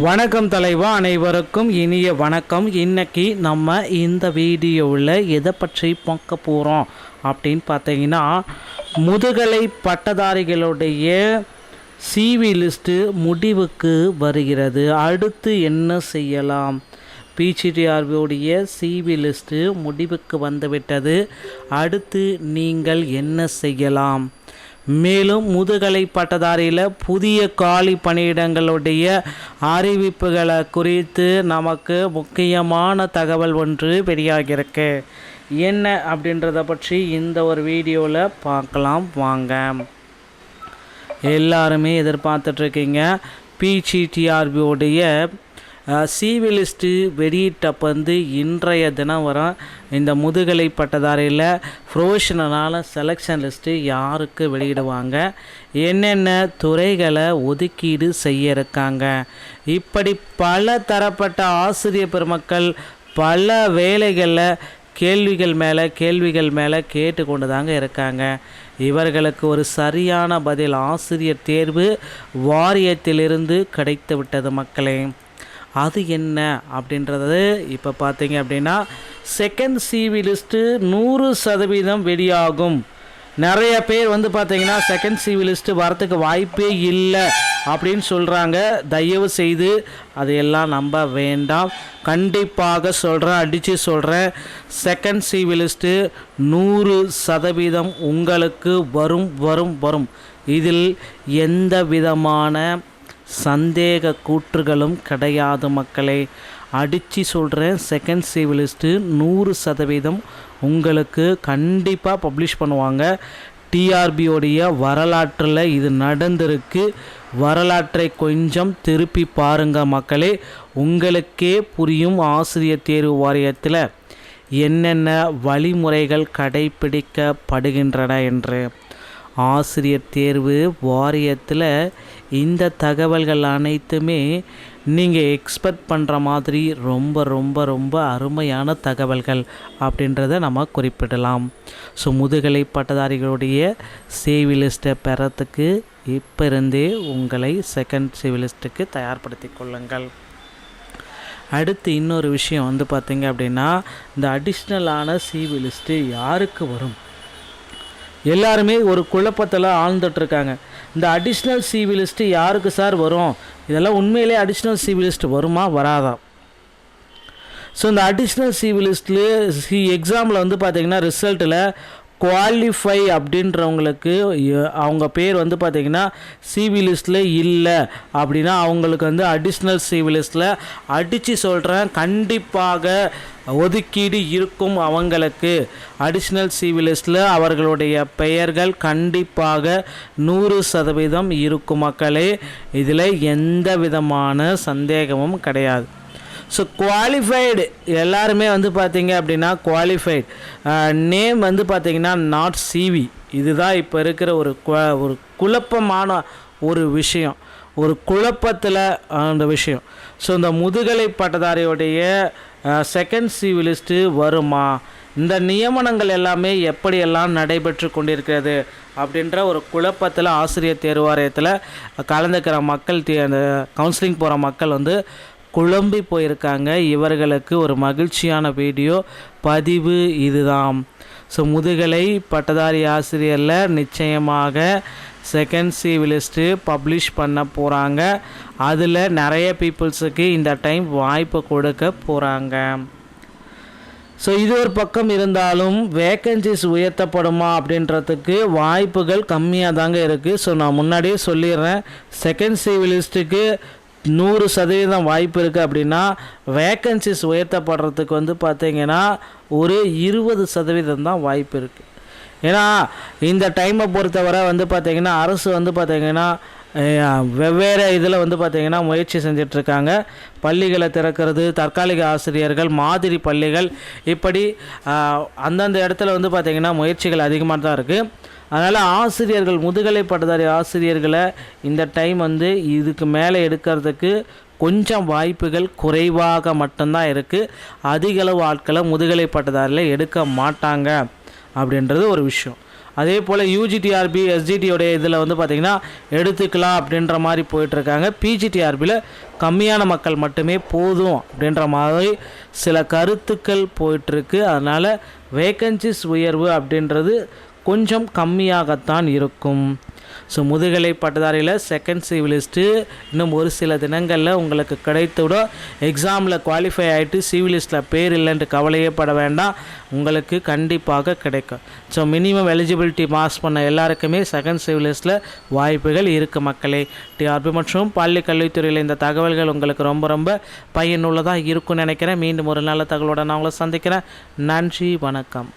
வணக்கம் தலைவா, அனைவருக்கும் இனிய வணக்கம். இன்னைக்கு நம்ம இந்த வீடியோவில் எதை பற்றி பார்க்க போகிறோம் அப்படின்னு பார்த்தீங்கன்னா, முதுகலை பட்டதாரிகளுடைய சிவி லிஸ்ட்டு முடிவுக்கு வருகிறது. அடுத்து என்ன செய்யலாம்? பிஜிடிஆர்பியுடைய சிவி லிஸ்ட்டு முடிவுக்கு வந்துவிட்டது. அடுத்து நீங்கள் என்ன செய்யலாம்? மேலும் முதுகலை பட்டதாரியில் புதிய காலி பணியிடங்களுடைய அறிவிப்புகளை குறித்து நமக்கு முக்கியமான தகவல் ஒன்று வெளியாகிருக்கு. என்ன அப்படின்றத பற்றி இந்த ஒரு வீடியோவில் பார்க்கலாம் வாங்க. எல்லாருமே எதிர்பார்த்துட்ருக்கீங்க பிஜிடிஆர்பியோடைய சிவி லிஸ்ட்டு வெளியிட்டப்போ இன்றைய தினம் வர இந்த முதுகலை பட்டதாரியில் ப்ரொஃபஷனலான செலெக்ஷன் லிஸ்ட்டு யாருக்கு வெளியிடுவாங்க, என்னென்ன துறைகளை ஒதுக்கீடு செய்ய இருக்காங்க, இப்படி பல தரப்பட்ட ஆசிரியர் பெருமக்கள் பல வேலைகளில் கேள்விகள் மேலே கேட்டுக்கொண்டு தாங்க இருக்காங்க. இவர்களுக்கு ஒரு சரியான பதில் ஆசிரியர் தேர்வு வாரியத்திலிருந்து கிடைத்து விட்டது மக்களே. அது என்ன அப்படின்றது இப்போ பார்த்தீங்க அப்படின்னா, செகண்ட் சிவி லிஸ்ட்டு 100% வெளியாகும். நிறைய பேர் பார்த்தீங்கன்னா செகண்ட் சிவி லிஸ்ட்டு வரத்துக்கு வாய்ப்பே இல்லை அப்படின்னு சொல்கிறாங்க. தயவு செய்து அதையெல்லாம் நம்ப வேண்டாம். கண்டிப்பாக சொல்கிறேன், அடித்து சொல்கிறேன், செகண்ட் சிவி லிஸ்ட்டு 100% உங்களுக்கு வரும். இதில் எந்த விதமான சந்தேக கூற்றுகளும் கிடையாது மக்களே. அடித்து சொல்கிறேன், செகண்ட் சிவி லிஸ்ட்டு 100% உங்களுக்கு கண்டிப்பாக பப்ளிஷ் பண்ணுவாங்க. டிஆர்பியோடைய வரலாற்றில் இது நடந்திருக்கு. வரலாற்றை கொஞ்சம் திருப்பி பாருங்கள் மக்களே, உங்களுக்கே புரியும் ஆசிரியர் தேர்வு வாரியத்தில் என்னென்ன வழிமுறைகள் கடைபிடிக்கப்படுகின்றன என்று. ஆசிரியர் தேர்வு வாரியத்தில் இந்த தகவல்கள் அனைத்துமே நீங்கள் எக்ஸ்பெக்ட் பண்ணுற மாதிரி ரொம்ப அருமையான தகவல்கள் அப்படின்றத நம்ம குறிப்பிடலாம். ஸோ முதுகலை பட்டதாரிகளுடைய சிவி லிஸ்ட்டை பெறத்துக்கு இப்போ இருந்தே உங்களை செகண்ட் சிவி லிஸ்ட்டுக்கு தயார்படுத்தி கொள்ளுங்கள். அடுத்து இன்னொரு விஷயம் பார்த்திங்க அப்படின்னா, இந்த அடிஷ்னலான சிவி லிஸ்ட்டு யாருக்கு வரும்? எல்லாருமே ஒரு குழப்பத்தில் ஆழ்ந்துட்டுருக்காங்க. இந்த அடிஷ்னல் சிவி லிஸ்ட்டு யாருக்கு சார் வரும்? இதெல்லாம் உண்மையிலே அடிஷ்னல் சிவி லிஸ்ட்டு வருமா வராதா? ஸோ இந்த அடிஷ்னல் சிவி லிஸ்ட்டில் எக்ஸாமில் பார்த்திங்கன்னா ரிசல்ட்டில் குவாலிஃபை அப்படின்றவங்களுக்கு அவங்க பேர் பார்த்திங்கன்னா சிவி லிஸ்ட்டில் இல்லை அப்படின்னா அவங்களுக்கு அடிஷ்னல் சிவி லிஸ்ட்டில் அடித்து சொல்கிறேன், கண்டிப்பாக ஒதுக்கீடு இருக்கும். அவங்களுக்கு அடிஷ்னல் சிவி லிஸ்ட்டில் அவர்களுடைய பெயர்கள் கண்டிப்பாக 100% இருக்கும் மக்களே. இதில் எந்த விதமான சந்தேகமும் கிடையாது. ஸோ குவாலிஃபைடு எல்லாருமே பார்த்திங்க அப்படின்னா குவாலிஃபைடு நேம் பார்த்திங்கன்னா நாட் சிவி. இதுதான் இப்போ இருக்கிற ஒரு குழப்பமான ஒரு விஷயம், ஒரு குழப்பத்தில் அந்த விஷயம். ஸோ இந்த முதுகலை பட்டதாரியோடைய செகண்ட் சிவி லிஸ்ட்டு வருமா? இந்த நியமனங்கள் எல்லாமே எப்படியெல்லாம் நடைபெற்று கொண்டிருக்கிறது அப்படின்ற ஒரு குழப்பத்தில் ஆசிரியர் தேர்வு வாரியத்தில் கலந்துக்கிற மக்கள் அந்த கவுன்சிலிங் போகிற மக்கள் குழம்பி போயிருக்காங்க. இவர்களுக்கு ஒரு மகிழ்ச்சியான வீடியோ பதிவு இதுதான். ஸோ முதுகலை பட்டதாரி ஆசிரியரில் நிச்சயமாக செகண்ட் சிவி லிஸ்ட்டு பப்ளிஷ் பண்ண போகிறாங்க. அதில் நிறைய பீப்புள்ஸுக்கு இந்த டைம் வாய்ப்பு கொடுக்க போகிறாங்க. ஸோ இது ஒரு பக்கம் இருந்தாலும் வேக்கன்சிஸ் உயர்த்தப்படுமா அப்படின்றதுக்கு வாய்ப்புகள் கம்மியாக தாங்க இருக்குது. ஸோ நான் முன்னாடியே சொல்லிடுறேன், செகண்ட் சிவி லிஸ்ட்டுக்கு 100% வாய்ப்பு இருக்குது அப்படின்னா வேக்கன்சிஸ் உயர்த்தப்படுறதுக்கு பார்த்திங்கன்னா ஒரு 20% தான் வாய்ப்பு இருக்குது. ஏன்னா இந்த டைமை பொறுத்தவரை பார்த்திங்கன்னா அரசு பார்த்திங்கன்னா வெவ்வேறு இதில் பார்த்திங்கன்னா முயற்சி செஞ்சிட்ருக்காங்க. பள்ளிகளை திறக்கிறது, தற்காலிக ஆசிரியர்கள், மாதிரி பள்ளிகள், இப்படி அந்தந்த இடத்துல பார்த்திங்கன்னா முயற்சிகள் அதிகமாக தான் இருக்குது. அதனால் ஆசிரியர்கள், முதுகலை பட்டதாரி ஆசிரியர்களை இந்த டைம் இதுக்கு மேலே எடுக்கிறதுக்கு கொஞ்சம் வாய்ப்புகள் குறைவாக மட்டும்தான் இருக்குது. அதிகளவு ஆட்களை முதுகலை பட்டதாரியில் எடுக்க மாட்டாங்க அப்படின்றது ஒரு விஷயம். அதே போல் யூஜிடிஆர்பி எஸ்ஜிடியோடைய இதில் வந்து பார்த்திங்கன்னா எடுத்துக்கலாம் அப்படின்ற மாதிரி போயிட்டுருக்காங்க. பிஜிடிஆர்பியில் கம்மியான மக்கள் மட்டுமே போதும் அப்படின்ற மாதிரி சில கருத்துக்கள் போயிட்டுருக்கு. அதனால் வேக்கன்சிஸ் உயர்வு அப்படின்றது கொஞ்சம் கம்மியாகத்தான் இருக்கும். ஸோ முதுகலை பட்டதாரியில் செகண்ட் சிவிலிஸ்ட்டு இன்னும் ஒரு சில தினங்களில் உங்களுக்கு கிடைத்துவிடும். எக்ஸாமில் குவாலிஃபை ஆகிட்டு சிவிலிஸ்ட்டில் பேர் இல்லைன்ட்டு கவலையே பட வேண்டாம், உங்களுக்கு கண்டிப்பாக கிடைக்கும். ஸோ மினிமம் எலிஜிபிலிட்டி மார்க்ஸ் பண்ண எல்லாருக்குமே செகண்ட் சிவிலிஸ்ட்டில் வாய்ப்புகள் இருக்குது மக்களே. டிஆர்பி மற்றும் பள்ளி கல்வித்துறையில் இந்த தகவல்கள் உங்களுக்கு ரொம்ப ரொம்ப பயனுள்ளதாக இருக்கும்னு நினைக்கிறேன். மீண்டும் ஒரு நல்ல தகவலோடு நான் உங்களை சந்திக்கிறேன். நன்றி, வணக்கம்.